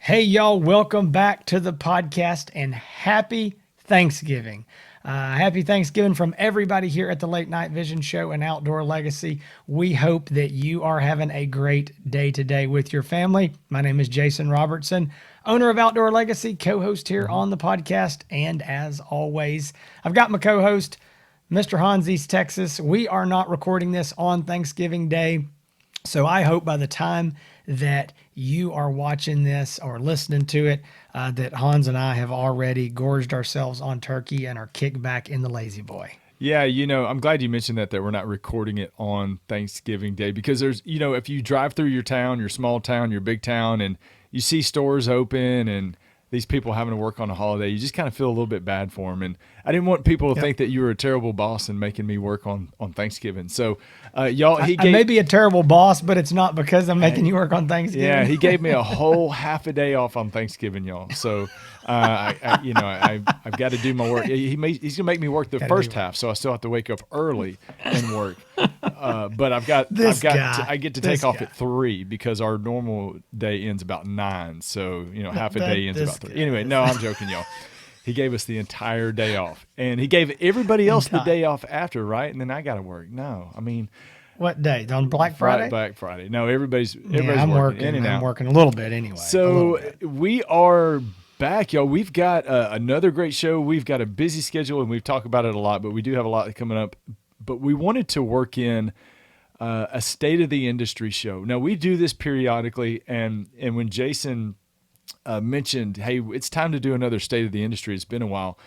Hey, y'all, welcome back to the podcast and happy Thanksgiving. Happy Thanksgiving from everybody here at the Late Night Vision Show and Outdoor Legacy. We hope that you are having a great day today with your family. My name is Jason Robertson, owner of Outdoor Legacy, co-host here on the podcast. And as always, I've got my co-host, Mr. Hans East Texas. We are not recording this on Thanksgiving Day. So I hope by the time that you are watching this or listening to it, that Hans and I have already gorged ourselves on turkey and are kicked back in the lazy boy. Yeah, I'm glad you mentioned that we're not recording it on Thanksgiving Day because there's, if you drive through your town, your small town, your big town, and you see stores open and these people having to work on a holiday, you just kind of feel a little bit bad for them. And I didn't want people to think that you were a terrible boss and making me work on Thanksgiving. So, y'all, I may be a terrible boss, but it's not because I'm making you work on Thanksgiving. Yeah, he gave me a whole half a day off on Thanksgiving, y'all. So, I've got to do my work. He's gonna make me work the first half, so I still have to wake up early and work. But I get to take off at 3 because our normal day ends about 9. So half a day ends about 3. Anyway, no, I'm joking, y'all. He gave us the entire day off, and he gave everybody else the day off after, right? And then I got to work. No, I mean. What day? On Black Friday? Black Friday. No, everybody's I'm working in and out. I'm working a little bit anyway. So we are back, y'all. We've got another great show. We've got a busy schedule, and we've talked about it a lot, but we do have a lot coming up. But we wanted to work in a state of the industry show. Now, we do this periodically, and when Jason mentioned, hey, it's time to do another state of the industry, it's been a while.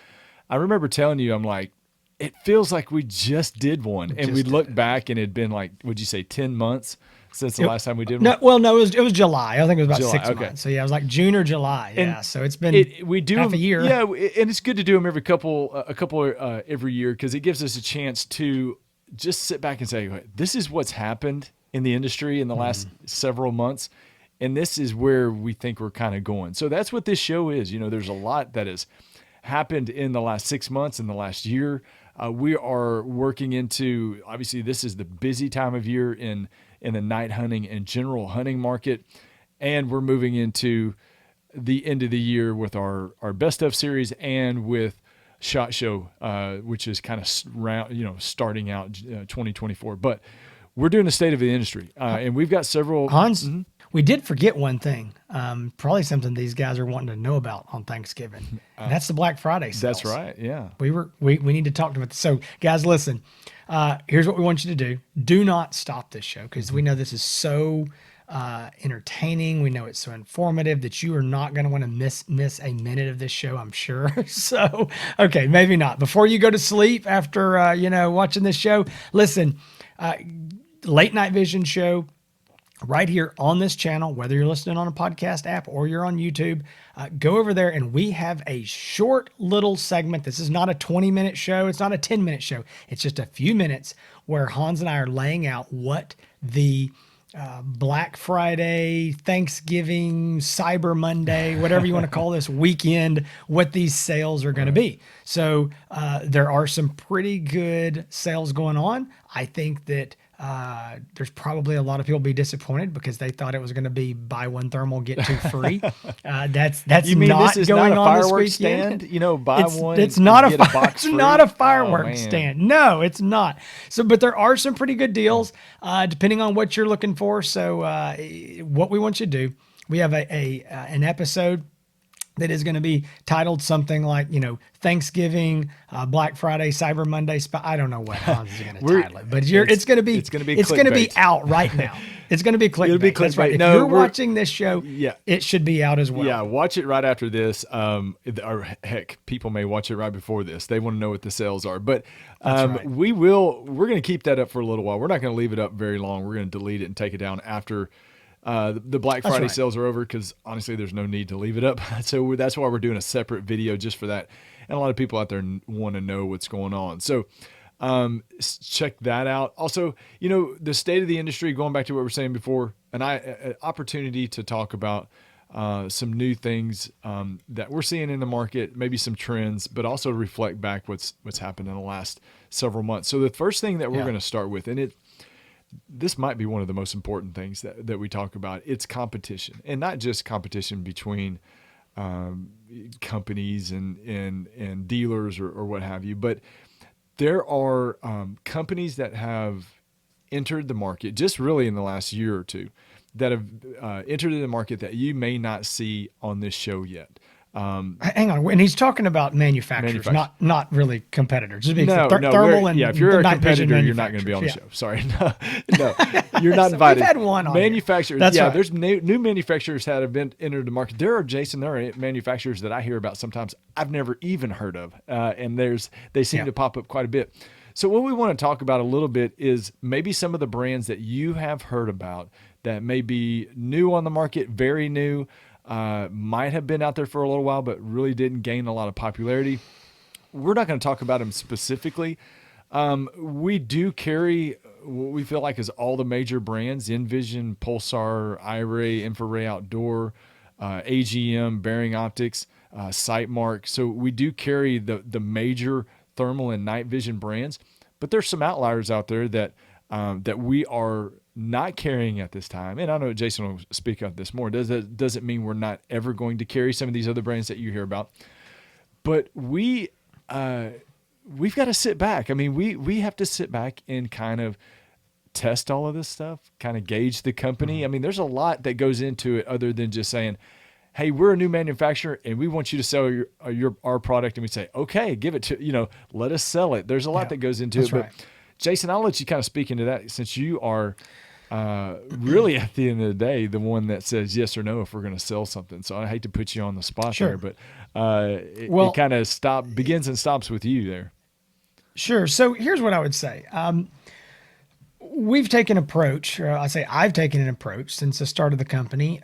I remember telling you, I'm like, it feels like we just did one. And we looked back and it had been like, would you say 10 months since the last time we did one? No, it was July. I think it was about 6 months. So yeah, it was like June or July. Yeah. So it's been half a year. Yeah. And it's good to do them every couple every year because it gives us a chance to just sit back and say, this is what's happened in the industry in the last several months. And this is where we think we're kind of going. So that's what this show is. There's a lot that has happened in the last 6 months, in the last year. We are working into, obviously, this is the busy time of year in the night hunting and general hunting market. And we're moving into the end of the year with our Best Of series and with SHOT Show, which is kind of starting out 2024. But we're doing a state of the industry. And we've got several. Hans, we did forget one thing. Probably something these guys are wanting to know about on Thanksgiving. And that's the Black Friday sales. That's right. Yeah. We need to talk about this. So guys, listen, here's what we want you to do. Do not stop this show because we know this is so entertaining. We know it's so informative that you are not going to want to miss a minute of this show, I'm sure. So, okay, maybe not. Before you go to sleep after, watching this show, listen, Late Night Vision Show, right here on this channel, whether you're listening on a podcast app or you're on YouTube, go over there and we have a short little segment. This is not a 20-minute show. It's not a 10-minute show. It's just a few minutes where Hans and I are laying out what the Black Friday, Thanksgiving, Cyber Monday, whatever you want to call this weekend, what these sales are going to be. So there are some pretty good sales going on. I think that there's probably a lot of people be disappointed because they thought it was going to be buy one thermal, get two free. That's you mean not this is going not a on fireworks this weekend. stand? Buy one. It's not and get a box it's free? not a fireworks Oh, stand. No, it's not. So, but there are some pretty good deals depending on what you're looking for. So, what we want you to do, we have an episode that is going to be titled something like, Thanksgiving, Black Friday, Cyber Monday. I don't know what Hans is going to title it, but it's going to be out right now. It's going to be clickbait. It'll be That's right. clickbait. If No, you're watching this show, it should be out as well. Yeah, watch it right after this. Or heck, people may watch it right before this. They want to know what the sales are. But right. we're going to keep that up for a little while. We're not going to leave it up very long. We're going to delete it and take it down after the Black Friday sales are over because honestly, there's no need to leave it up. So that's why we're doing a separate video just for that. And a lot of people out there want to know what's going on. So check that out. Also, the state of the industry, going back to what we were saying before, an opportunity to talk about some new things that we're seeing in the market, maybe some trends, but also reflect back what's happened in the last several months. So the first thing that we're going to start with, and this might be one of the most important things that we talk about. It's competition, and not just competition between companies and dealers or what have you, but there are companies that have entered the market just really in the last year or two that have entered the market that you may not see on this show yet. Hang on, and he's talking about manufacturers, Manufacturers. not really competitors. Just being No, no. thermal and Yeah, if you're the a night vision competitor, you're not going to be on the manufacturers. show. Sorry, no, you're not So invited. we've had one on here. Manufacturers. That's Yeah, right. there's new manufacturers that have been entered the market. There are manufacturers that I hear about sometimes I've never even heard of, and they seem Yeah. to pop up quite a bit. So what we want to talk about a little bit is maybe some of the brands that you have heard about that may be new on the market, very new. Might have been out there for a little while, but really didn't gain a lot of popularity. We're not going to talk about them specifically. We do carry what we feel like is all the major brands: Envision, Pulsar, iRay, Infrared Outdoor, AGM, Bearing Optics, Sightmark. So we do carry the major thermal and night vision brands, but there's some outliers out there that we are not carrying at this time. And I know Jason will speak on this more. Doesn't mean we're not ever going to carry some of these other brands that you hear about, but we've got to sit back. I mean, we have to sit back and kind of test all of this stuff, kind of gauge the company. I mean, there's a lot that goes into it other than just saying, hey, we're a new manufacturer and we want you to sell our product. And we say, okay, give it to, let us sell it. There's a lot that goes into it. right. But Jason, I'll let you kind of speak into that, since you are really at the end of the day, the one that says yes or no if we're going to sell something. So I hate to put you on the spot Sure. there, but Well- it kind of begins and stops with you there. Sure. So here's what I would say. We've taken an approach, or I've taken an approach since the start of the company.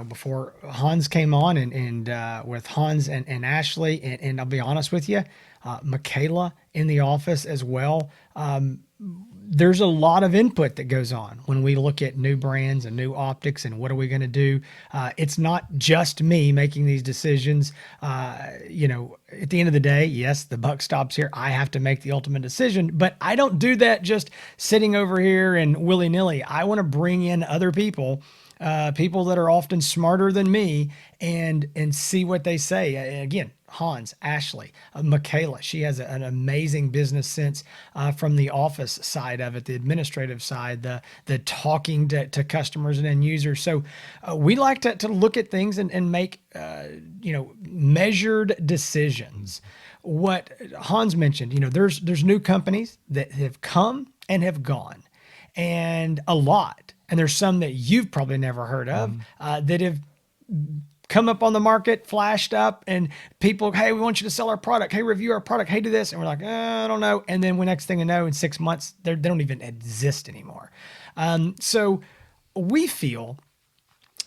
Before Hans came on, and with Hans and Ashley, and I'll be honest with you, Michaela in the office as well. There's a lot of input that goes on when we look at new brands and new optics and what are we going to do. It's not just me making these decisions. At the end of the day, yes, the buck stops here. I have to make the ultimate decision, but I don't do that just sitting over here and willy-nilly. I want to bring in other people, people that are often smarter than me, and see what they say. Again, Hans, Ashley, Michaela. She has an amazing business sense from the office side of it, the administrative side, the talking to customers and end users. So we like to look at things and make measured decisions. What Hans mentioned, there's new companies that have come and have gone, and a lot. And there's some that you've probably never heard of that have come up on the market, flashed up, and people, hey, we want you to sell our product. Hey, review our product. Hey, do this. And we're like, I don't know. And then next thing you know, in 6 months, they don't even exist anymore. So we feel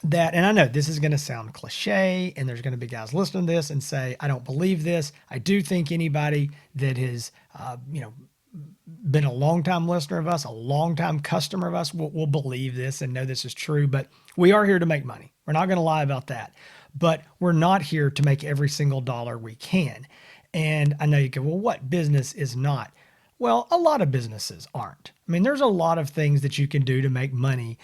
that, and I know this is going to sound cliche, and there's going to be guys listening to this and say, I don't believe this. I do think anybody that has, been a long-time listener of us, a long-time customer of us will believe this and know this is true. But we are here to make money. We're not going to lie about that. But we're not here to make every single dollar we can. And I know you go, well, what business is not? Well, a lot of businesses aren't. I mean, there's a lot of things that you can do to make money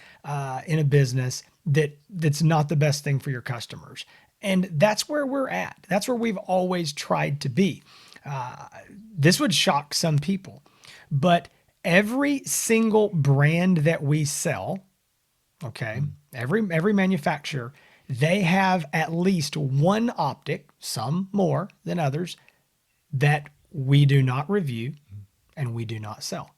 in a business that's not the best thing for your customers. And that's where we're at. That's where we've always tried to be. This would shock some people, but every single brand that we sell, okay, every manufacturer, they have at least one optic, some more than others, that we do not review and we do not sell,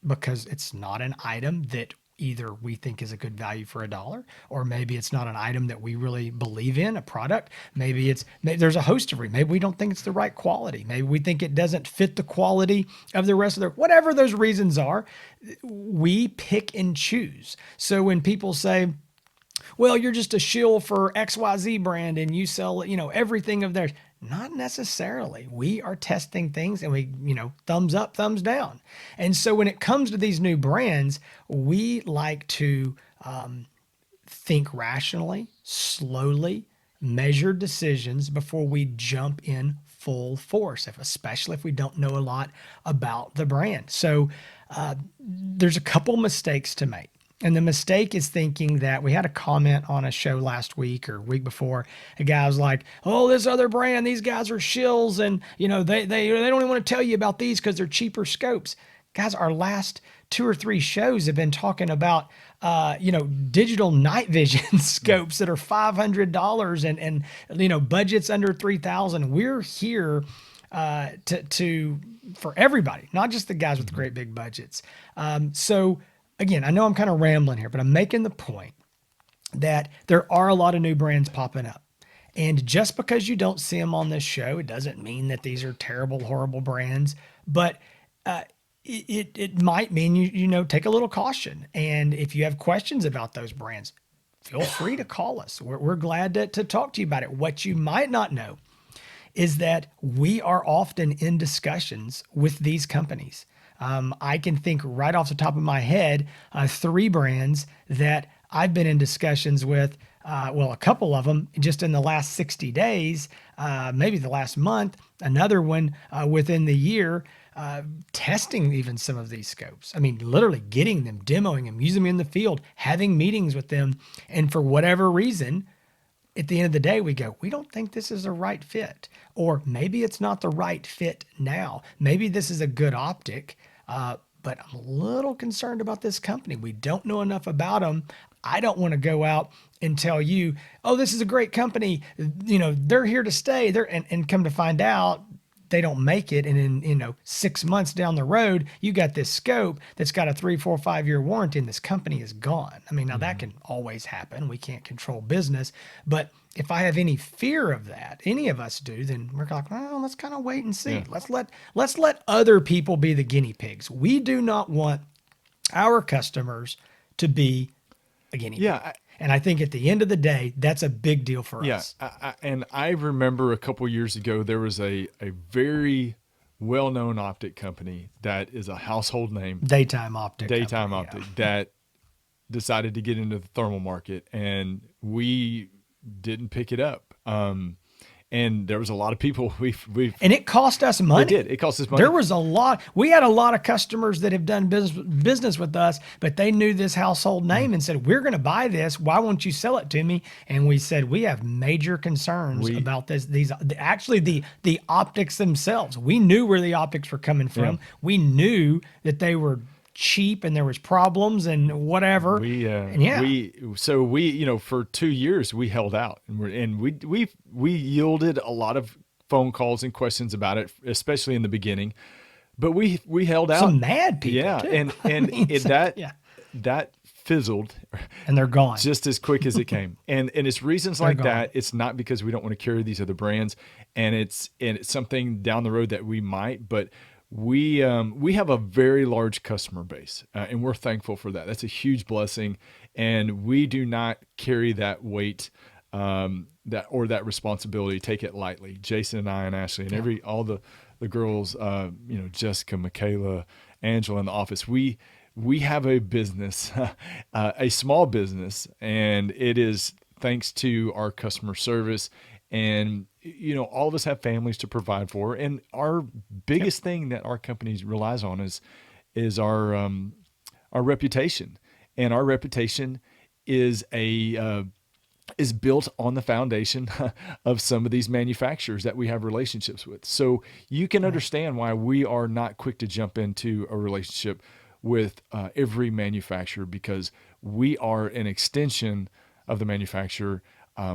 because it's not an item that either we think is a good value for $1, or maybe it's not an item that we really believe in, a product. Maybe there's a host of reasons. Maybe we don't think it's the right quality. Maybe we think it doesn't fit the quality of the rest of whatever those reasons are, we pick and choose. So when people say, well, you're just a shill for XYZ brand and you sell, everything of theirs. Not necessarily. We are testing things and we, thumbs up, thumbs down. And so when it comes to these new brands, we like to think rationally, slowly, measure decisions before we jump in full force, especially if we don't know a lot about the brand. So there's a couple mistakes to make. And the mistake is thinking that we had a comment on a show last week or week before. A guy was like, "Oh, this other brand, these guys are shills, and they don't even want to tell you about these because they're cheaper scopes." Guys, our last 2 or 3 shows have been talking about digital night vision scopes that are $500 and budgets under 3,000. We're here to for everybody, not just the guys with the great big budgets. So again, I know I'm kind of rambling here, but I'm making the point that there are a lot of new brands popping up. And just because you don't see them on this show, it doesn't mean that these are terrible, horrible brands. But it might mean you take a little caution. And if you have questions about those brands, feel free to call us. We're glad to talk to you about it. What you might not know is that we are often in discussions with these companies. I can think right off the top of my head, 3 brands that I've been in discussions with. A couple of them just in the last 60 days, maybe the last month, another one within the year, testing even some of these scopes. I mean, literally getting them, demoing them, using them in the field, having meetings with them. And for whatever reason, at the end of the day, we go, we don't think this is the right fit. Or maybe it's not the right fit now. Maybe this is a good optic, but I'm a little concerned about this company. We don't know enough about them. I don't want to go out and tell you, oh, this is a great company. They're here to stay. And come to find out, they don't make it. And in 6 months down the road, you got this scope that's got a 3, 4, 5 year warranty, and this company is gone. I mean, now that can always happen. We can't control business, but if I have any fear of that, any of us do, then we're like, well, let's kind of wait and see. Yeah. Let's let other people be the guinea pigs. We do not want our customers to be a guinea pig. And I think at the end of the day, that's a big deal for us. And I remember a couple years ago, there was a very well-known optic company that is a household name. Daytime Optic. That decided to get into the thermal market, and we didn't pick it up. And there was a lot of people and it cost us money. It did. It cost us money. There was a lot. We had a lot of customers that have done business with us, but they knew this household name and said, "We're going to buy this. Why won't you sell it to me?" And we said, "We have major concerns about this. Actually, the optics themselves. We knew where the optics were coming from. Yeah. We knew that they were cheap and there was problems and whatever." For 2 years we held out, and we yielded a lot of phone calls and questions about it, especially in the beginning. But we held out. Some mad people, too. That fizzled, and they're gone just as quick as it came. And it's reasons like that. It's not because we don't want to carry these other brands, and it's something down the road that we might, but we have a very large customer base, and we're thankful for that. That's a huge blessing, and we do not carry that weight, that responsibility. Take it lightly. Jason and I and Ashley and all the girls, Jessica, Michaela, Angela in the office. We have a business, a small business, and it is thanks to our customer service. And, all of us have families to provide for. And our biggest thing that our company relies on is our reputation. And our reputation is built on the foundation of some of these manufacturers that we have relationships with. So you can understand why we are not quick to jump into a relationship with every manufacturer, because we are an extension of the manufacturer.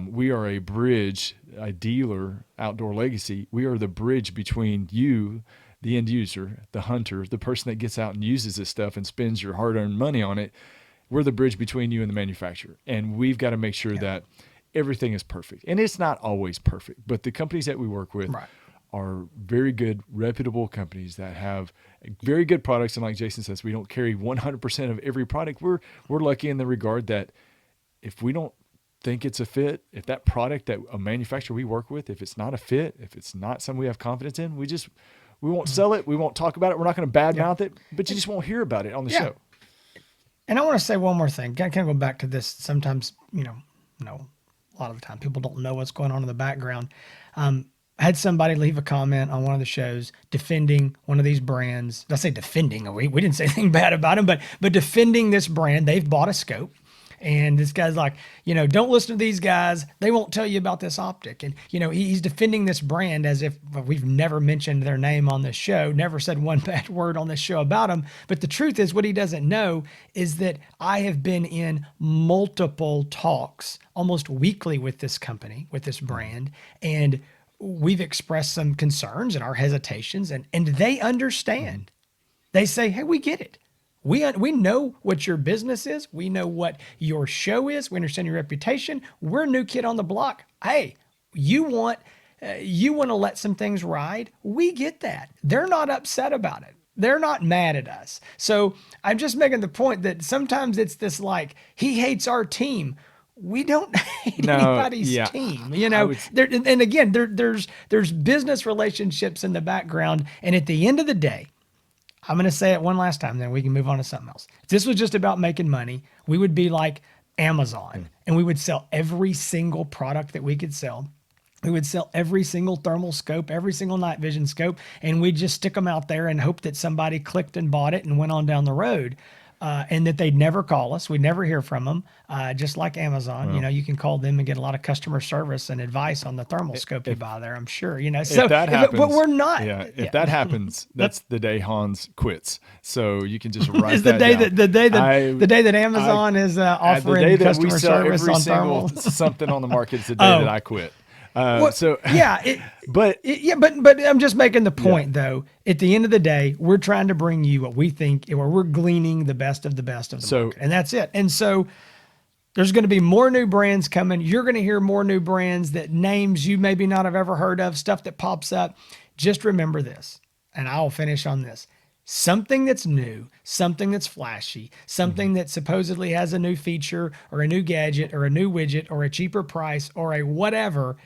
We are a bridge, a dealer, Outdoor Legacy. We are the bridge between you, the end user, the hunter, the person that gets out and uses this stuff and spends your hard-earned money on it. We're the bridge between you and the manufacturer. And we've got to make sure that everything is perfect. And it's not always perfect, but the companies that we work with are very good, reputable companies that have very good products. And like Jason says, we don't carry 100% of every product. We're lucky in the regard that if we don't think it's a fit, if that product that a manufacturer we work with, if it's not a fit, if it's not something we have confidence in, we won't sell it. We won't talk about it. We're not going to badmouth it, but you just won't hear about it on the show. And I want to say one more thing. Kind of go back to this. Sometimes, a lot of the time people don't know what's going on in the background. I had somebody leave a comment on one of the shows defending one of these brands. I say defending, we didn't say anything bad about them, but defending this brand. They've bought a scope. And this guy's like, don't listen to these guys. They won't tell you about this optic. And, he's defending this brand as if we've never mentioned their name on this show, never said one bad word on this show about them. But the truth is, what he doesn't know is that I have been in multiple talks almost weekly with this company, with this brand. And we've expressed some concerns and our hesitations, and they understand. They say, hey, we get it. We know what your business is. We know what your show is. We understand your reputation. We're a new kid on the block. Hey, you want to let some things ride. We get that. They're not upset about it. They're not mad at us. So I'm just making the point that sometimes it's this like, he hates our team. We don't hate anybody's team, and again, there's business relationships in the background. And at the end of the day, I'm going to say it one last time, then we can move on to something else. If this was just about making money, we would be like Amazon, and we would sell every single product that we could sell. We would sell every single thermal scope, every single night vision scope, and we'd just stick them out there and hope that somebody clicked and bought it and went on down the road. And that they'd never call us. We'd never hear from them. Just like Amazon, you can call them and get a lot of customer service and advice on the thermal scope you buy there, I'm sure, So, if that happens, but we're not. Yeah. If that happens, that's the day Hans quits. So you can just write it's that down. The day that Amazon is offering the day that customer we sell service every on single thermal. something on the market is the day that I quit. But I'm just making the point though. At the end of the day, we're trying to bring you what we think, or we're gleaning the best of the market, and that's it. And so there's going to be more new brands coming. You're going to hear more new brands, that names you maybe not have ever heard of, stuff that pops up. Just remember this, and I'll finish on this. Something that's new, something that's flashy, something that supposedly has a new feature or a new gadget or a new widget or a cheaper price or a whatever,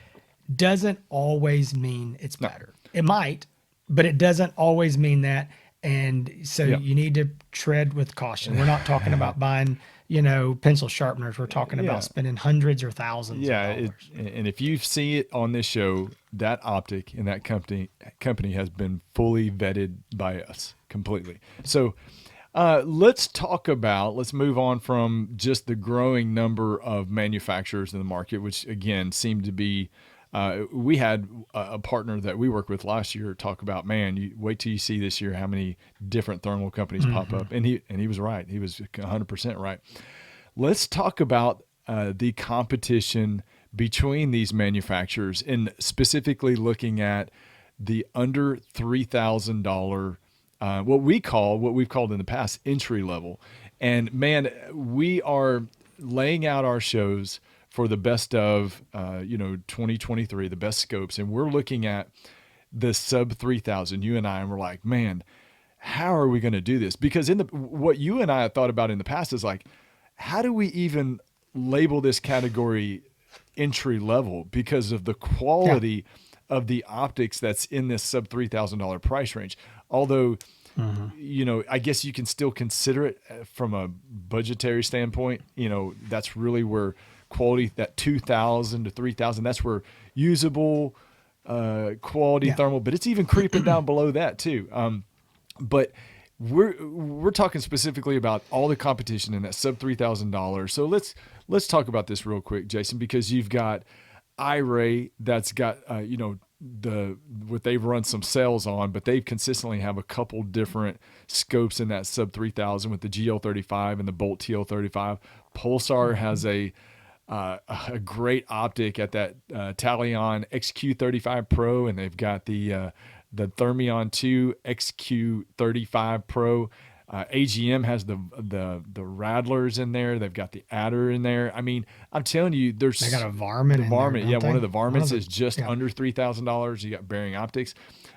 doesn't always mean it's better. It might, but it doesn't always mean that. And so you need to tread with caution. We're not talking about buying, pencil sharpeners. We're talking about spending hundreds or thousands of dollars. And if you see it on this show, that optic and that company has been fully vetted by us completely. So let's move on from just the growing number of manufacturers in the market, which again seemed to be, we had a partner that we worked with last year talk about, man, you wait till you see this year how many different thermal companies pop up. And he was right. He was 100% right. Let's talk about the competition between these manufacturers, and specifically looking at the under $3,000, what we've called in the past entry level. And man, we are laying out our shows for the best of 2023, the best scopes, and we're looking at the sub 3,000. You and I, and we're like, man, how are we going to do this? Because what you and I have thought about in the past is like, how do we even label this category entry level because of the quality of the optics that's in this sub $3,000 price range? Although, I guess you can still consider it from a budgetary standpoint. That's really where quality, that 2,000 to 3,000, that's where usable quality thermal, but it's even creeping down below that too. But we're talking specifically about all the competition in that sub $3,000. So let's talk about this real quick, Jason, because you've got iRay that's got what they've run some sales on, but they've consistently have a couple different scopes in that sub 3,000 with the GL35 and the Bolt TL35. Pulsar has a great optic at that Talion XQ35 Pro, and they've got the Thermion 2 XQ35 Pro. AGM has the Radlers in there. They've got the Adder in there. I mean, I'm telling you, they got a Varmint. One of the Varmints is just under $3,000. You got Bearing Optics,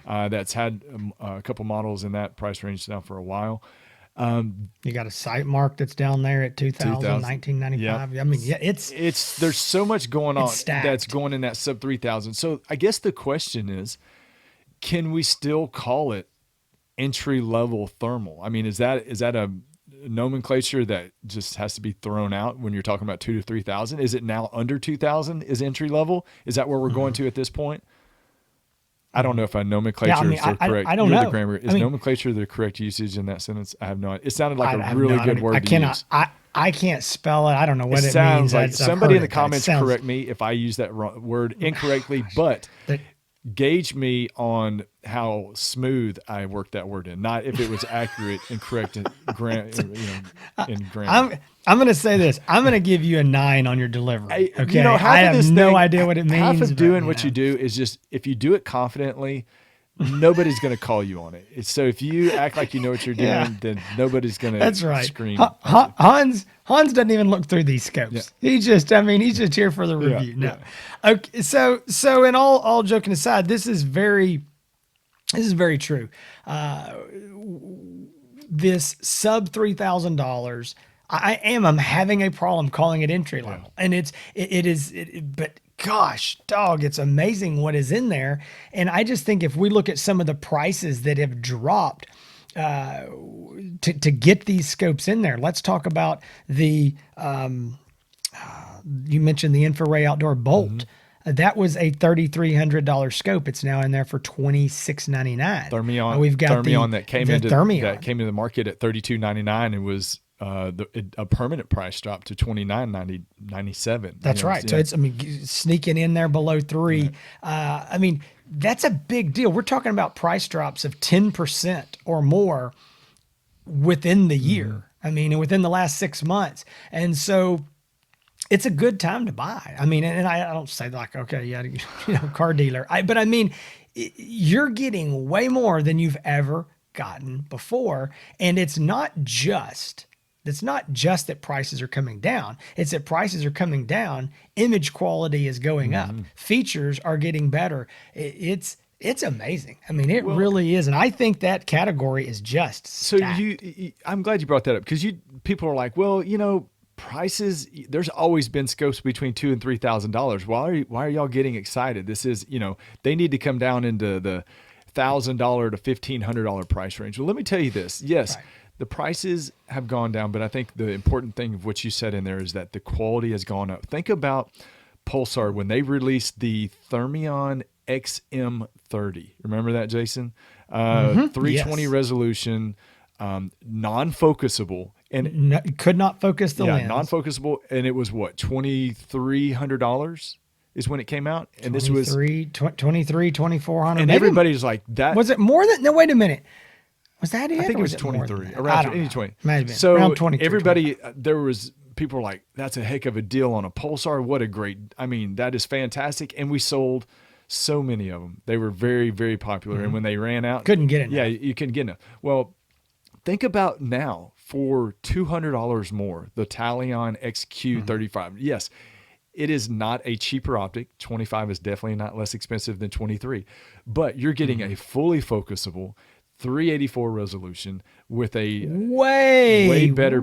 that's had a couple models in that price range now for a while. You got a Sight Mark that's down there at 2,000, 1995. I mean, it's there's so much going on stacked. That's going in that sub 3,000. So I guess the question is, can we still call it entry level thermal? I mean, is that a nomenclature that just has to be thrown out when you're talking about 2,000 to 3,000? Is it now under 2,000 is entry level? Is that where we're going to at this point? I don't know if nomenclature is the correct. I don't You're know. the grammar. Is nomenclature the correct usage in that sentence? I have no idea. It sounded like a I really no, good word to use. I can't spell it. I don't know what it Sounds means. like I've somebody in heard the it, comments sounds- correct me if I use that word incorrectly, but that- gauge me on how smooth I worked that word in, not if it was accurate and correct in grammar. I'm going to say this. I'm going to give you a 9 on your delivery. Okay. You know, I have no idea what it means. Half of but, doing what you do is just, if you do it confidently, nobody's going to call you on it. So if you act like you know what you're doing, Yeah. then nobody's going to That's right. scream. Hans doesn't even look through these scopes. Yeah. He's just here for the review. No. Yeah. Okay. So in all joking aside, this is very true. This sub $3,000, I'm having a problem calling it entry level, and it is, but gosh, dog, it's amazing what is in there. And I just think if we look at some of the prices that have dropped to get these scopes in there, let's talk about the, you mentioned the Infrared Outdoor Bolt. Mm-hmm. That was a $3,300 scope. It's now in there for $2,699. Thermion, we've got Thermion that came into the market at $3,299 and was a permanent price drop to $2,997. That's right. So it's sneaking in there below $3,000. Right. That's a big deal. We're talking about price drops of 10% or more within the year. Within the last 6 months. And so it's a good time to buy. And I don't say like, okay, yeah, car dealer. But you're getting way more than you've ever gotten before. And it's not just that prices are coming down. It's that prices are coming down. Image quality is going up. Features are getting better. It's amazing. It really is. And I think that category is just stacked. So I'm glad you brought that up, because people are like, well, prices, there's always been scopes between $2,000 and $3,000. Why are y'all getting excited? This is, they need to come down into the $1,000 to $1,500 price range. Well, let me tell you this. Yes, right. The prices have gone down, but I think the important thing of what you said in there is that the quality has gone up. Think about Pulsar when they released the Thermion XM30. Remember that, Jason? 320 resolution, non-focusable. And could not focus the lens. Non-focusable, and it was what, $2,300 is when it came out, and this was $2,400. And everybody's like, that was it more than? No, wait a minute. Was that it? I think it was 23, around 20. So around 23. Everybody, people were like, that's a heck of a deal on a Pulsar. What a great! That is fantastic, and we sold so many of them. They were very, very popular, and when they ran out, couldn't get enough. Yeah, you couldn't get enough. Well, think about now. For $200 more, the Talion XQ35. Yes, it is not a cheaper optic. 25 is definitely not less expensive than 23, but you're getting a fully focusable 384 resolution with a way better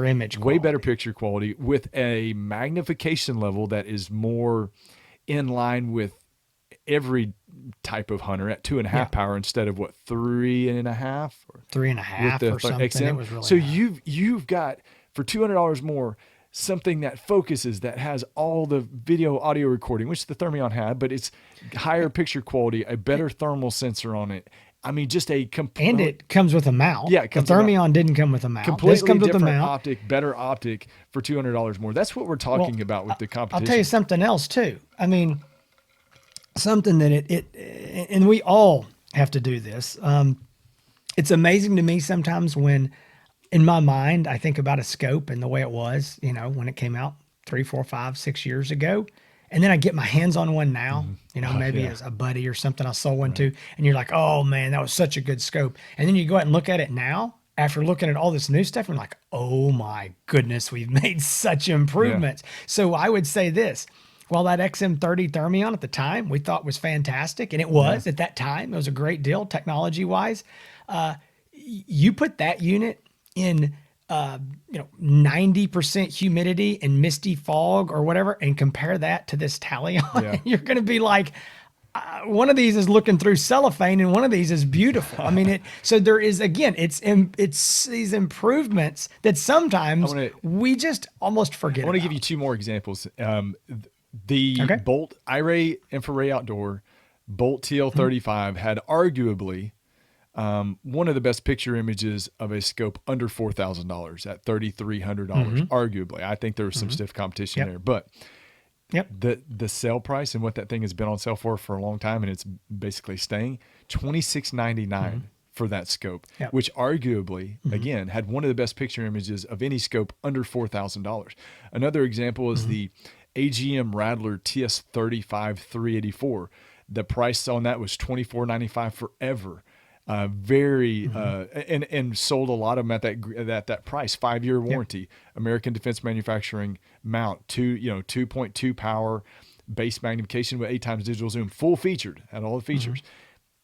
image quality. Way better picture quality with a magnification level that is more in line with every type of hunter at 2.5 power instead of 3.5 or 3.5 or something. XM. It was really so high. you've got for $200 more something that focuses, that has all the video audio recording, which the Thermion had, but it's higher picture quality, a better thermal sensor on it. Just a and it comes with a mount. Yeah, the Thermion didn't come with a mount. Completely comes different with a mount. optic, better optic for $200 more. That's what we're talking about with the competition. I'll tell you something else too. Something that and we all have to do this. It's amazing to me sometimes when, in my mind, I think about a scope and the way it was, when it came out 3, 4, 5, 6 years ago. And then I get my hands on one now, maybe as a buddy or something I saw one too. And you're like, oh man, that was such a good scope. And then you go out and look at it now, after looking at all this new stuff, and like, oh my goodness, we've made such improvements. Yeah. So I would say this. Well, that XM30 Thermion at the time we thought was fantastic, and it was at that time. It was a great deal technology-wise. You put that unit in 90% humidity and misty fog or whatever, and compare that to this Talion, you're going to be like, one of these is looking through cellophane and one of these is beautiful. So there is, again, it's these improvements that sometimes we just almost forget. I want to give you 2 more examples. The Bolt iRay Infrared Outdoor, Bolt TL35 had arguably one of the best picture images of a scope under $4,000 at $3,300. Arguably, I think there was some stiff competition there, but the sale price and what that thing has been on sale for a long time, and it's basically staying $26.99 for that scope, which arguably again had one of the best picture images of any scope under $4,000. Another example is the AGM Rattler TS35 384. The price on that was $24.95 forever. And sold a lot of them at that price. 5-year warranty, American Defense Manufacturing mount, 2.2 power, base magnification with 8 times digital zoom, full featured, had all the features.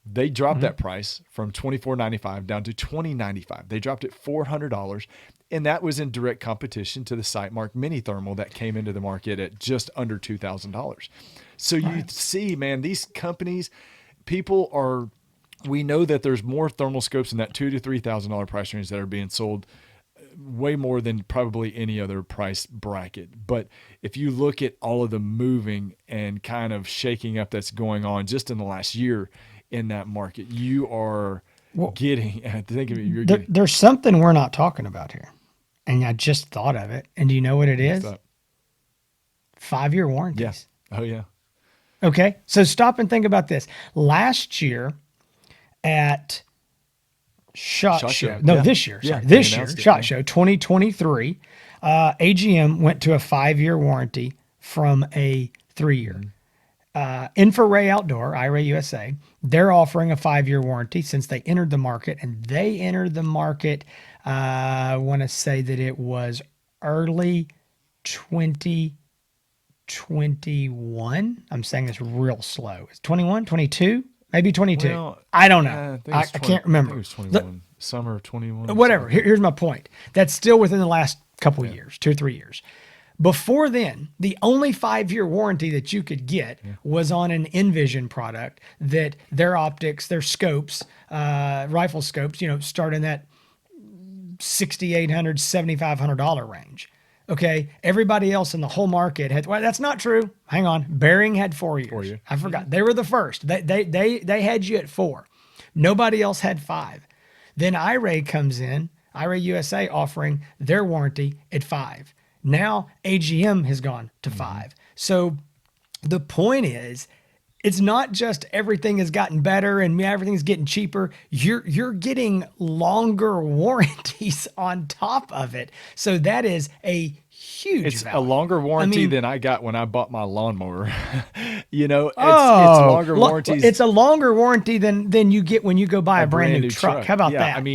They dropped that price from $24.95 down to $20.95. They dropped it $400, and that was in direct competition to the Sightmark Mini Thermal that came into the market at just under $2,000. So you see, man, these companies, we know that there's more thermal scopes in that $2,000 to $3,000 price range that are being sold, way more than probably any other price bracket. But if you look at all of the moving and kind of shaking up that's going on just in the last year in that market, you are getting, think of it, there's something we're not talking about here. And I just thought of it. And do you know what it is? 5-year warranties. Yeah. Oh, yeah. Okay. So stop and think about this. Last year at SHOT Show. No, this year. Sorry. This year, SHOT Show 2023, AGM went to a 5-year warranty from a 3-year. Infraray Outdoor, IRA USA, they're offering a 5-year warranty since they entered the market, and they entered the market, I want to say that it was early 2021. I'm saying this real slow. It's 21, 22, maybe 22. Well, I don't know. I can't remember. I think it was 21. Summer of 21. Whatever. Here's my point. That's still within the last couple of years, 2 or 3 years. Before then, the only 5-year warranty that you could get was on an Envision product that their optics, their scopes, rifle scopes, start in that $6,800, $7,500 range. Okay. Everybody else in the whole market had, well, that's not true. Hang on. Bearing had 4 years. 4 years. I forgot. They were the first. They had you at 4. Nobody else had 5. Then IRA comes in, IRA USA offering their warranty at 5. Now AGM has gone to 5. So the point is, it's not just everything has gotten better and everything's getting cheaper. You're getting longer warranties on top of it. So that is a huge value. A longer warranty than I got when I bought my lawnmower. It's longer warranties. It's a longer warranty than you get when you go buy a brand new truck. How about that?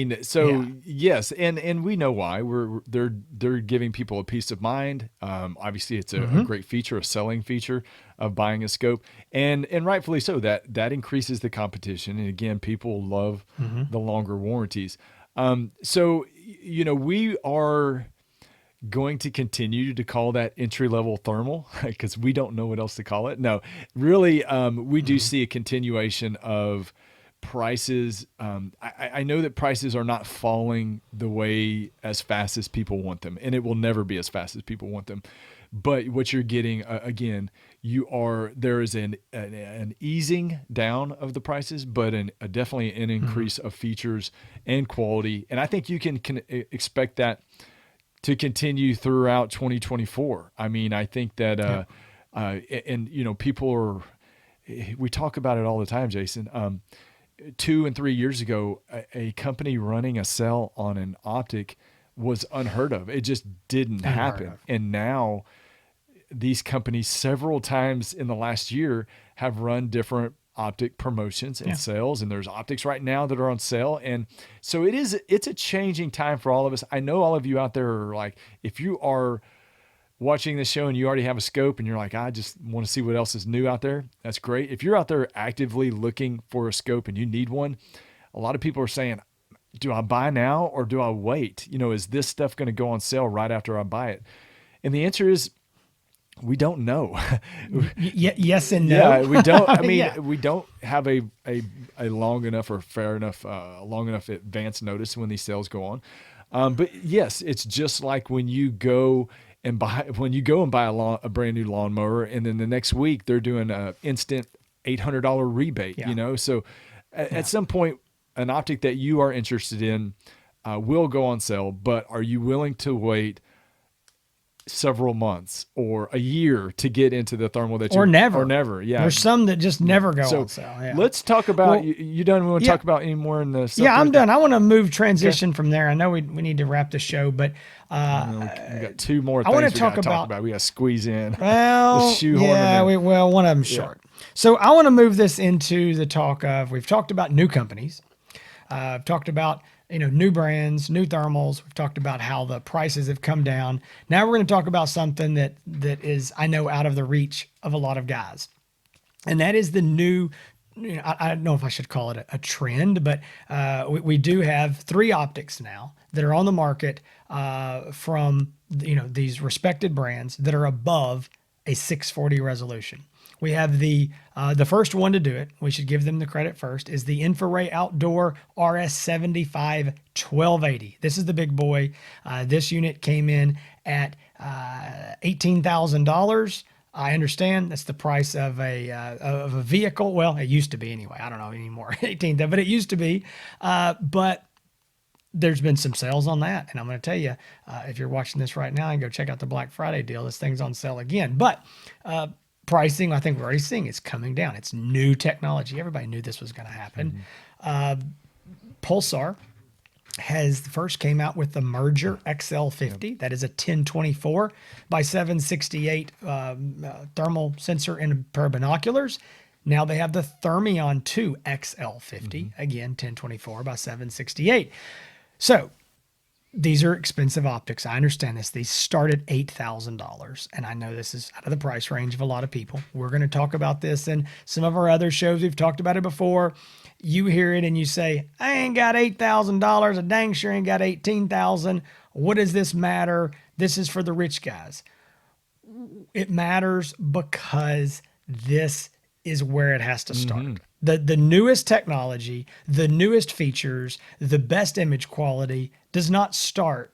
Yes, and we know why. They're giving people a peace of mind. Obviously, it's a great feature, a selling feature of buying a scope, and rightfully so. That increases the competition, and again, people love the longer warranties. So we are going to continue to call that entry-level thermal because we don't know what else to call it. No, really, we do see a continuation of prices. I know that prices are not falling the way as fast as people want them, and it will never be as fast as people want them. But what you're getting, again, there is an easing down of the prices, but definitely an increase of features and quality. And I think you can expect that to continue throughout 2024. I think that, people we talk about it all the time, Jason. 2 and 3 years ago, a company running a sale on an optic was unheard of. It just didn't happen. And now these companies several times in the last year have run different optic promotions and sales, and there's optics right now that are on sale. And so it's a changing time for all of us. I know all of you out there are like, if you are watching this show and you already have a scope and you're like, I just want to see what else is new out there, that's great. If you're out there actively looking for a scope and you need one, a lot of people are saying, do I buy now or do I wait? Is this stuff going to go on sale right after I buy it? And the answer is, we don't know. Yes and no. Yeah, we don't. We don't have a long enough or fair enough, long enough advance notice when these sales go on. But yes, it's just like when you go and buy a brand new lawnmower, and then the next week they're doing instant $800 rebate, Yeah. you know? So at some point, an optic that you are interested in will go on sale, but are you willing to wait several months or a year to get into the thermal that Or never. or never? Yeah. There's some that just never go So on sale. Yeah. let's talk about, Well, you done? We want to yeah. talk about any more in the stuff Yeah, there? I'm done. I want to move transition from there. I know we need to wrap the show, but We got two more I want things to we got talk to talk about. about. We got to squeeze in. Well, shoehorn them yeah, in. one of them's short. So I want to move this into the talk of, we've talked about new companies. I've talked about, new brands, new thermals. We've talked about how the prices have come down. Now we're going to talk about something that is, I know, out of the reach of a lot of guys. And that is the new, I don't know if I should call it a trend, but we do have 3 optics now that are on the market from, these respected brands that are above a 640 resolution. We have the first one to do it. We should give them the credit first. Is the Infrared Outdoor RS75 1280. This is the big boy. This unit came in at $18,000. I understand that's the price of a vehicle. Well, it used to be anyway. I don't know anymore. 18, but it used to be. But there's been some sales on that, and I'm going to tell you, if you're watching this right now, and go check out the Black Friday deal. This thing's on sale again. But pricing, I think we're already seeing, it's coming down. It's new technology. Everybody knew this was going to happen. Pulsar has first came out with the Merger XL50. That is a 1024 by 768 thermal sensor and pair of binoculars. Now they have the Thermion 2 XL50, again 1024 by 768. So these are expensive optics. I understand this. These start at $8,000. And I know this is out of the price range of a lot of people. We're going to talk about this in some of our other shows. We've talked about it before. You hear it and you say, I ain't got $8,000. I dang sure ain't got $18,000. What does this matter? This is for the rich guys. It matters because this is where it has to start. The newest technology, the newest features, the best image quality does not start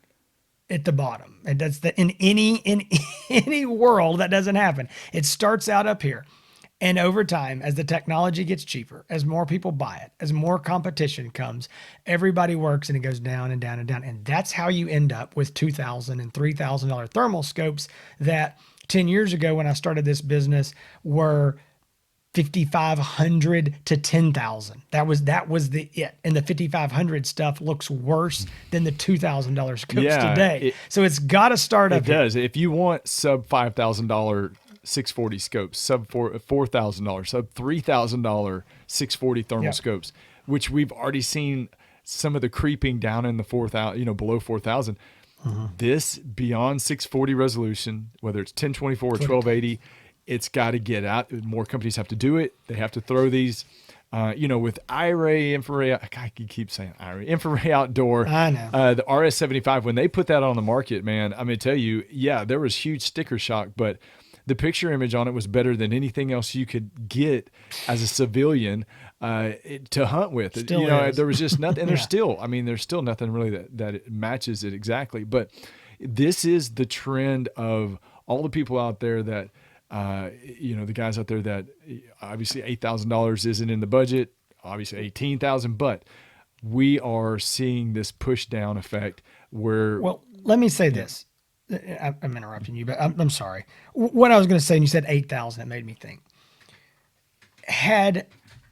at the bottom. And that's in any world that doesn't happen. It starts out up here. And over time, as the technology gets cheaper, as more people buy it, as more competition comes, everybody works and it goes down and down and down. And that's how you end up with $2,000 and $3,000 thermal scopes that 10 years ago when I started this business were $5,500 to $10,000. That was it. And the $5,500 stuff looks worse than the $2,000 scopes today. So it's got to start up. It does. If you want sub $5,000 640 scopes, sub $4,000, sub $3,000 640 thermal scopes, which we've already seen some of the creeping down in the 4,000, below 4,000. This beyond 640 resolution, whether it's 1024 or 1280. It's got to get out. More companies have to do it. They have to throw these, with IRA, infrared. I keep saying IRA, infrared outdoor. I know. The RS75, when they put that on the market, man, I'm going to tell you, there was huge sticker shock, but the picture image on it was better than anything else you could get as a civilian to hunt with. There was just nothing. And there's still nothing really that it matches it exactly. But this is the trend of all the people out there that, the guys out there that obviously $8,000 isn't in the budget, obviously $18,000, but we are seeing this push down effect where. Well, let me say this. I'm interrupting you, but I'm sorry. What I was going to say, and you said 8,000, it made me think. Had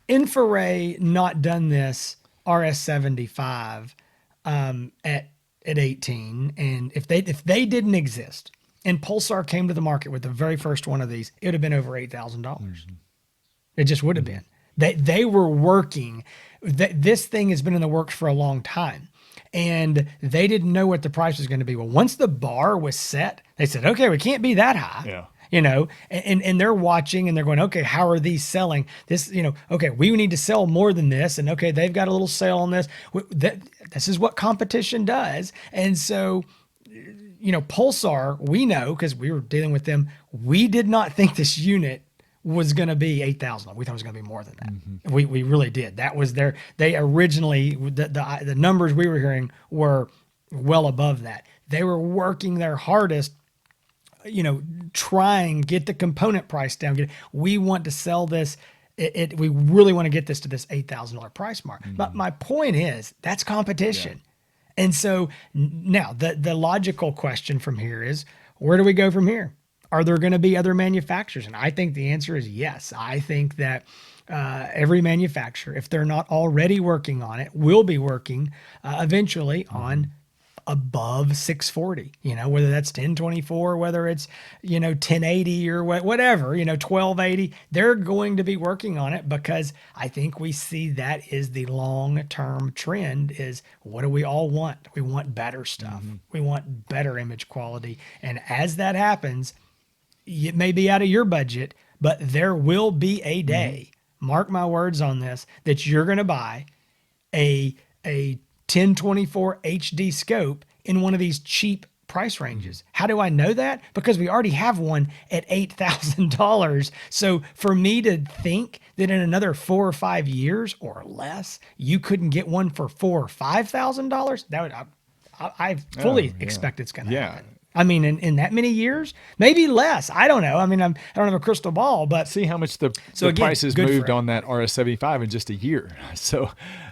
Infrared not done this RS75 at 18, and if they didn't exist, and Pulsar came to the market with the very first one of these, it would have been over $8,000. It just would have been. They were working. This thing has been in the works for a long time. And they didn't know what the price was going to be. Well, once the bar was set, they said, okay, we can't be that high. And they're watching and they're going, okay, how are these selling? This, okay, we need to sell more than this. And okay, they've got a little sale on this. This is what competition does. And so, Pulsar, we know, because we were dealing with them, we did not think this unit was going to be 8,000. We thought it was going to be more than that. We really did. That was they originally, the numbers we were hearing were well above that. They were working their hardest, trying get the component price down. We want to sell this we really want to get this to this $8,000 price mark. But my point is that's competition. And so now the logical question from here is, where do we go from here? Are there going to be other manufacturers? And I think the answer is yes. I think that every manufacturer, if they're not already working on it, will be working eventually on above 640, whether that's 1024, whether it's, 1080 or whatever, 1280, they're going to be working on it, because I think we see that is the long-term trend. Is what do we all want? We want better stuff. We want better image quality. And as that happens, it may be out of your budget, but there will be a day, mark my words on this, that you're going to buy a 1024 HD scope in one of these cheap price ranges. How do I know that? Because we already have one at $8,000. So for me to think that in another 4 or 5 years or less, you couldn't get one for $4,000 or $5,000, that would, I fully expect it's going to happen. I mean, in that many years, maybe less. I don't know. I mean, I don't have a crystal ball, but see how much the price has moved on that RS75 in just a year. So,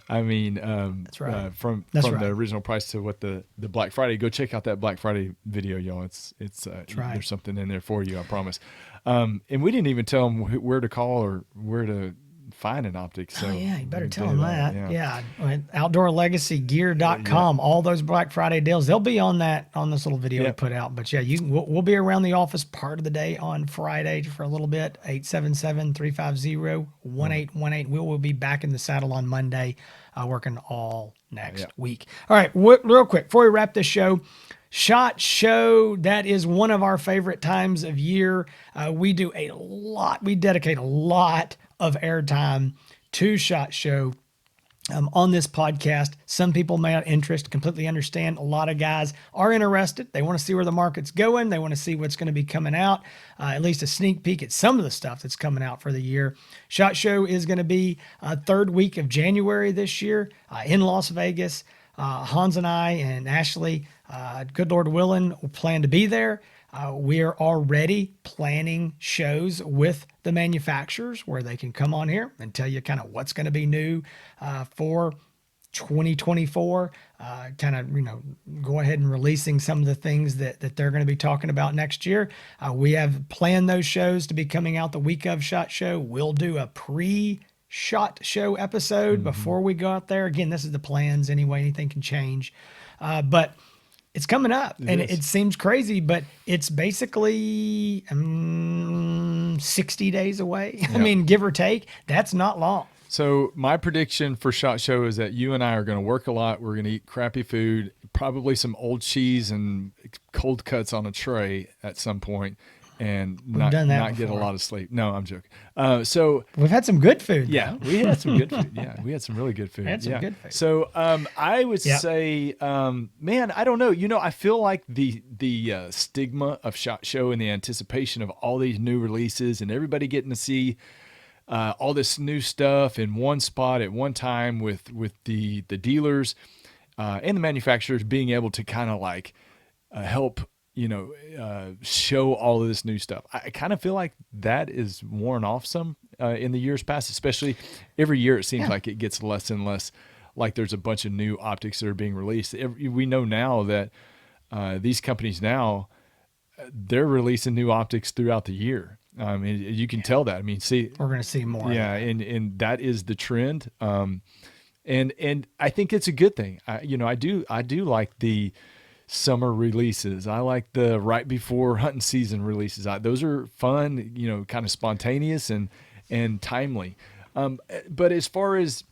I mean, that's right. From the original price to what the Black Friday. Go check out that Black Friday video, y'all. It's right. There's something in there for you, I promise. And we didn't even tell them where to call or where to find an optic. So you better tell them that. Yeah. OutdoorLegacyGear.com. All those Black Friday deals, they'll be on this little video we put out. But we'll be around the office part of the day on Friday for a little bit. 877-350-1818. We will be back in the saddle on Monday, working all next week. All right, real quick before we wrap this show. SHOT Show, that is one of our favorite times of year. We dedicate a lot of airtime to SHOT Show on this podcast. Some people may have interest, completely understand. A lot of guys are interested. They want to see where the market's going. They want to see what's going to be coming out, at least a sneak peek at some of the stuff that's coming out for the year. SHOT Show is going to be third week of January this year in Las Vegas. Hans and I and Ashley, good Lord willing, will plan to be there. We are already planning shows with the manufacturers where they can come on here and tell you kind of what's going to be new for 2024. Go ahead and releasing some of the things that they're going to be talking about next year. We have planned those shows to be coming out the week of SHOT Show. We'll do a SHOT Show episode before we go out there. Again, this is the plans anyway. Anything can change. But it's coming up, it seems crazy, but it's basically 60 days away. Yep. I mean, give or take, that's not long. So my prediction for SHOT Show is that you and I are going to work a lot. We're going to eat crappy food, probably some old cheese and cold cuts on a tray at some point, and not get a lot of sleep. No, I'm joking. So we've had some good food. Yeah, we had some good food. Yeah, we had some really good food. Good food. So I would say, man, I don't know. I feel like the stigma of SHOT Show and the anticipation of all these new releases and everybody getting to see all this new stuff in one spot at one time with the dealers and the manufacturers being able to kind of like help show all of this new stuff. I kind of feel like that is worn off some in the years past, especially every year it seems like it gets less and less like there's a bunch of new optics that are being released. We know now that these companies now, they're releasing new optics throughout the year. You can tell that. I mean, we're going to see more. Yeah. And that is the trend. And I think it's a good thing. I do like the summer releases. I like the right before hunting season releases. Those are fun, kind of spontaneous and timely. But as far as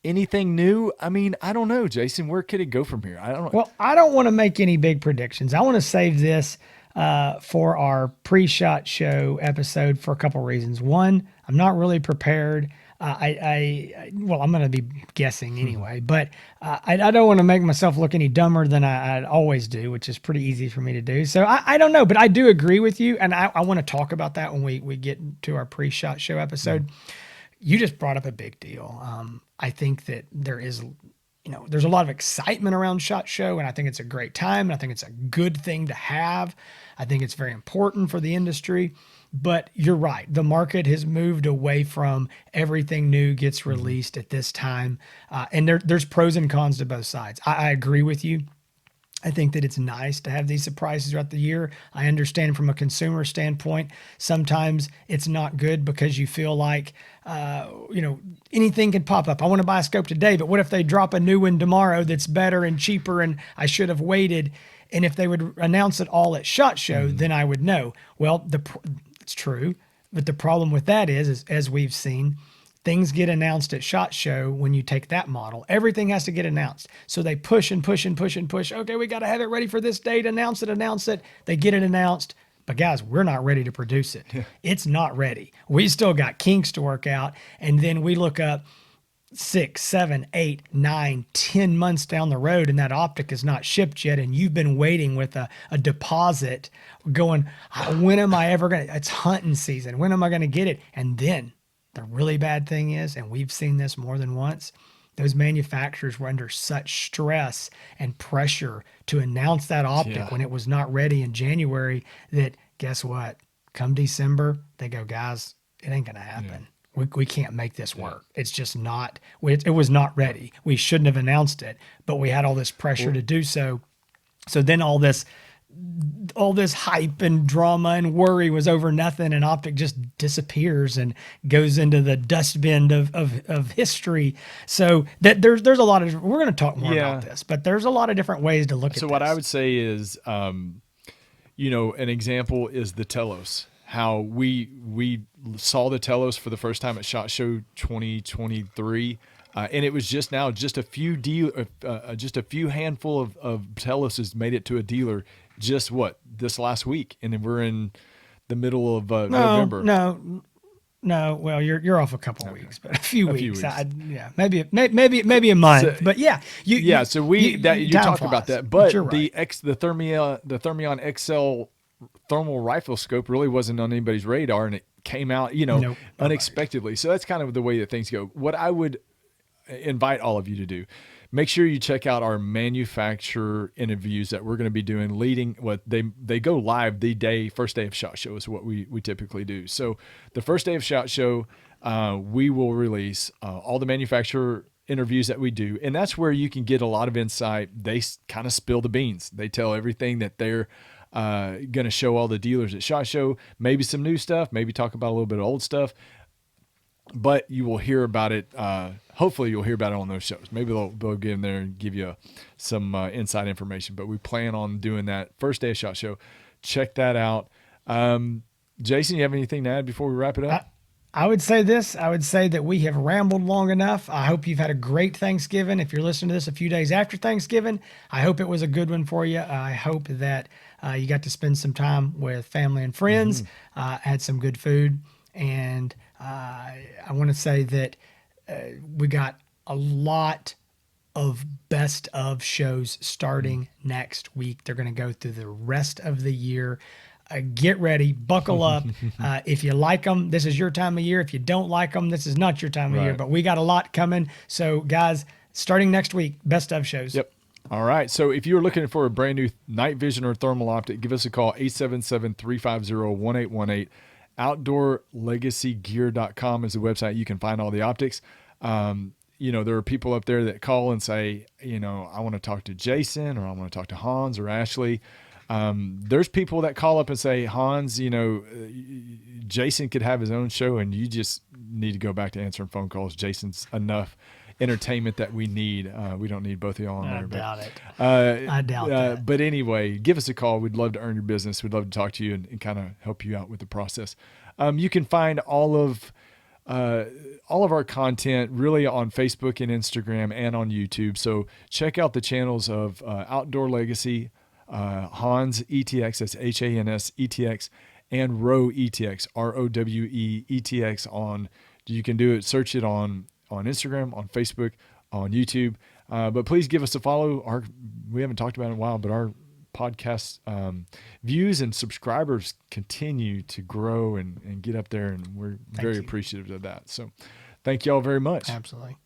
anything new, I mean, I don't know, Jason, where could it go from here? I don't know. Well, I don't want to make any big predictions. I want to save this for our pre-SHOT Show episode for a couple reasons. One, I'm not really prepared. I'm going to be guessing anyway, but I don't want to make myself look any dumber than I always do, which is pretty easy for me to do. So I don't know, but I do agree with you, and I want to talk about that when we get to our pre-SHOT Show episode. You just brought up a big deal. I think that there is, there's a lot of excitement around SHOT Show, and I think it's a great time, and I think it's a good thing to have. I think it's very important for the industry. But you're right. The market has moved away from everything new gets released at this time. And there's pros and cons to both sides. I agree with you. I think that it's nice to have these surprises throughout the year. I understand from a consumer standpoint, sometimes it's not good because you feel like, anything could pop up. I want to buy a scope today, but what if they drop a new one tomorrow that's better and cheaper and I should have waited? And if they would announce it all at SHOT Show, then I would know. Well, it's true. But the problem with that is as we've seen, things get announced at SHOT Show when you take that model. Everything has to get announced. So they push and push and push and push. Okay, we got to have it ready for this date. Announce it, announce it. They get it announced. But guys, we're not ready to produce it. Yeah. It's not ready. We still got kinks to work out. And then we look up 6, 7, 8, 9, 10 months down the road and that optic is not shipped yet. And you've been waiting with a deposit going, when am I ever going to, it's hunting season. When am I going to get it? And then the really bad thing is, and we've seen this more than once, those manufacturers were under such stress and pressure to announce that optic when it was not ready in January that guess what? Come December, they go, guys, it ain't going to happen. Yeah. We can't make this work. It's just not, it was not ready. We shouldn't have announced it, but we had all this pressure to do so. So then all this hype and drama and worry was over nothing, and optic just disappears and goes into the dustbin of history. So that there's a lot of, we're going to talk more about this, but there's a lot of different ways to look at this. So what I would say is, an example is the Telos. How we saw the Telos for the first time at SHOT Show 2023. And it was just a few handful of Teloses made it to a dealer this last week, and then we're in the middle of November. No. Well, you're off a couple of weeks, but a few weeks. Maybe a month. So, but yeah, you're talking about that. But right. the Thermion XL thermal rifle scope really wasn't on anybody's radar, and it came out, unexpectedly. So that's kind of the way that things go. What I would invite all of you to do, make sure you check out our manufacturer interviews that we're going to be doing they go live the first day of SHOT Show is what we typically do. So the first day of SHOT Show, we will release all the manufacturer interviews that we do. And that's where you can get a lot of insight. They kind of spill the beans. They tell everything that they're going to show all the dealers at SHOT Show, maybe some new stuff, maybe talk about a little bit of old stuff. But you will hear about it. Hopefully, you'll hear about it on those shows. Maybe they'll get in there and give you some inside information. But we plan on doing that first day of SHOT Show. Check that out. Jason, you have anything to add before we wrap it up? I would say this. I would say that we have rambled long enough. I hope you've had a great Thanksgiving. If you're listening to this a few days after Thanksgiving, I hope it was a good one for you. I hope that you got to spend some time with family and friends, had some good food, and I want to say that we got a lot of best of shows starting next week. They're going to go through the rest of the year. Get ready, buckle up. If you like them, this is your time of year. If you don't like them, this is not your time of year. But we got a lot coming. So, guys, starting next week, best of shows. Yep. All right. So if you're looking for a brand new night vision or thermal optic, give us a call, 877-350-1818. OutdoorLegacyGear.com is the website. You can find all the optics. There are people up there that call and say, I want to talk to Jason, or I want to talk to Hans or Ashley. There's people that call up and say, Hans, Jason could have his own show, and you just need to go back to answering phone calls. Jason's enough entertainment that we need. We don't need both of y'all on there. I doubt that. But anyway, give us a call. We'd love to earn your business. We'd love to talk to you and kind of help you out with the process. You can find all of our content really on Facebook and Instagram and on YouTube. So check out the channels of Outdoor Legacy, Hans ETX, that's Hans ETX, and Rowe ETX, ROWE ETX. You can do it, search it on Instagram, on Facebook, on YouTube. But please give us a follow. We haven't talked about it in a while, but our podcast views and subscribers continue to grow and get up there, and we're very appreciative of that. So thank you all very much. Absolutely.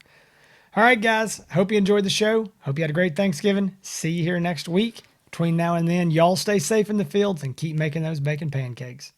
All right, guys. Hope you enjoyed the show. Hope you had a great Thanksgiving. See you here next week. Between now and then, y'all stay safe in the fields and keep making those bacon pancakes.